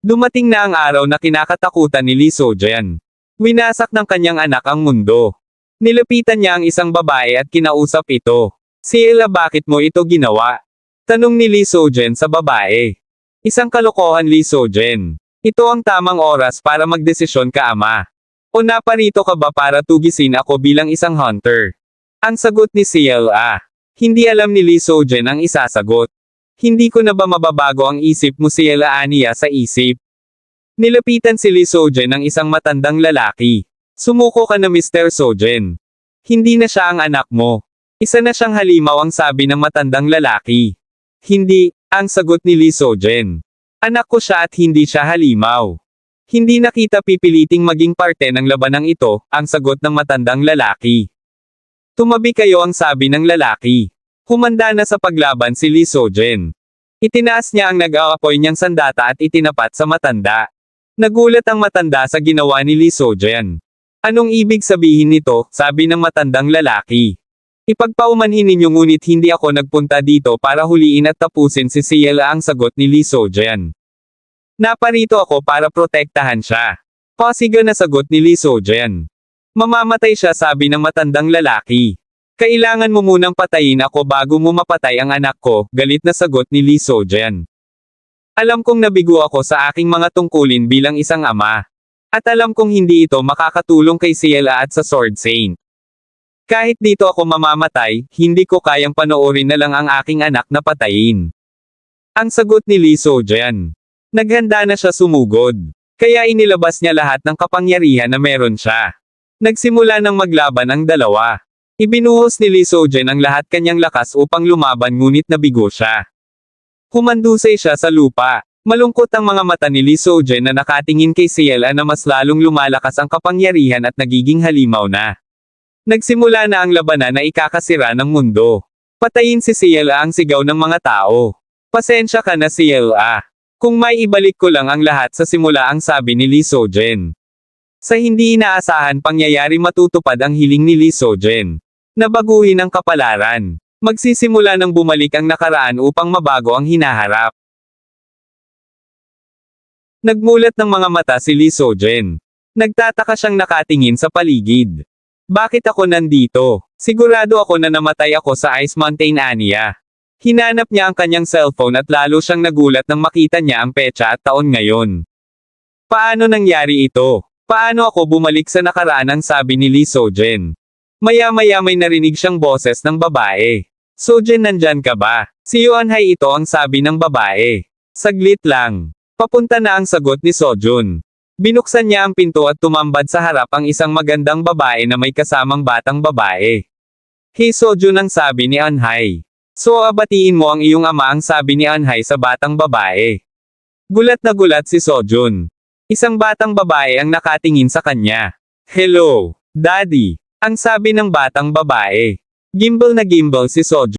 Dumating na ang araw na kinakatakutan ni Lee Sojin. Winasak ng kanyang anak ang mundo. Nilapitan niya ang isang babae at kinausap ito. Ciela, bakit mo ito ginawa? Tanong ni Lee Sojin sa babae. Isang kalokohan, Lee Sojin. Ito ang tamang oras para magdesisyon ka, ama. O naparito ka ba para tugisin ako bilang isang hunter? Ang sagot ni Ciela. Hindi alam ni Lee Sojin ang isasagot. Hindi ko na ba mababago ang isip mo, Ciela, aniya sa isip. Nilapitan si Lee Sojin ng isang matandang lalaki. Sumuko ka na, Mr. Sojin. Hindi na siya ang anak mo. Isa na siyang halimaw, ang sabi ng matandang lalaki. Hindi, ang sagot ni Lee Sojin. Anak ko siya at hindi siya halimaw. Hindi na kita pipiliting maging parte ng labanang ito, ang sagot ng matandang lalaki. Tumabi kayo, ang sabi ng lalaki. Humanda na sa paglaban si Lee Sojin. Itinaas niya ang nag-aapoy niyang sandata at itinapat sa matanda. Nagulat ang matanda sa ginawa ni Lee Sojin. Anong ibig sabihin nito, sabi ng matandang lalaki. Ipagpaumanhin ninyo, ngunit hindi ako nagpunta dito para huliin at tapusin si Ciela, ang sagot ni Lee Sojin. Naparito ako para protektahan siya. Pasiga na sagot ni Lee Sojin. Mamamatay siya, sabi ng matandang lalaki. Kailangan mo munang patayin ako bago mo mapatay ang anak ko, galit na sagot ni Lee Sojin. Alam kong nabigo ako sa aking mga tungkulin bilang isang ama. At alam kong hindi ito makakatulong kay Ciela at sa Sword Saint. Kahit dito ako mamamatay, hindi ko kayang panoorin na lang ang aking anak na patayin. Ang sagot ni Lee Sojin. Naghanda na siya sumugod. Kaya inilabas niya lahat ng kapangyarihan na meron siya. Nagsimula ng maglaban ang dalawa. Ibinuhos ni Lee Sojin ang lahat kanyang lakas upang lumaban, ngunit nabigo siya. Humandusay siya sa lupa. Malungkot ang mga mata ni Lee Sojin na nakatingin kay Ciela na mas lalong lumalakas ang kapangyarihan at nagiging halimaw na. Nagsimula na ang labanan na ikakasira ng mundo. Patayin si Ciela, ang sigaw ng mga tao. Pasensya ka na, Ciela. Kung may ibalik ko lang ang lahat sa simula, ang sabi ni Lee Sojin. Sa hindi inaasahan pangyayari, matutupad ang hiling ni Lee Sojin. Nabaguhin ang kapalaran. Magsisimula ng bumalik ang nakaraan upang mabago ang hinaharap. Nagmulat ng mga mata si Lee Sojin. Nagtataka siyang nakatingin sa paligid. Bakit ako nandito? Sigurado ako na namatay ako sa Ice Mountain, aniya. Hinanap niya ang kanyang cellphone at lalo siyang nagulat nang makita niya ang petsa at taon ngayon. Paano nangyari ito? Paano ako bumalik sa nakaraan, ang sabi ni Lee Sojin. Maya-maya may narinig siyang boses ng babae. Sojin, nandyan ka ba? Si Yuanhai ito, ang sabi ng babae. Saglit lang. Papunta na, ang sagot ni Sojun. Binuksan niya ang pinto at tumambad sa harap ang isang magandang babae na may kasamang batang babae. Hey Sojun, ang sabi ni Yuanhai. So abatiin mo ang iyong ama, ang sabi ni Yuanhai sa batang babae. Gulat na gulat si Sojun. Isang batang babae ang nakatingin sa kanya. Hello, Daddy, ang sabi ng batang babae. Gimbal na gimbal si Sojun.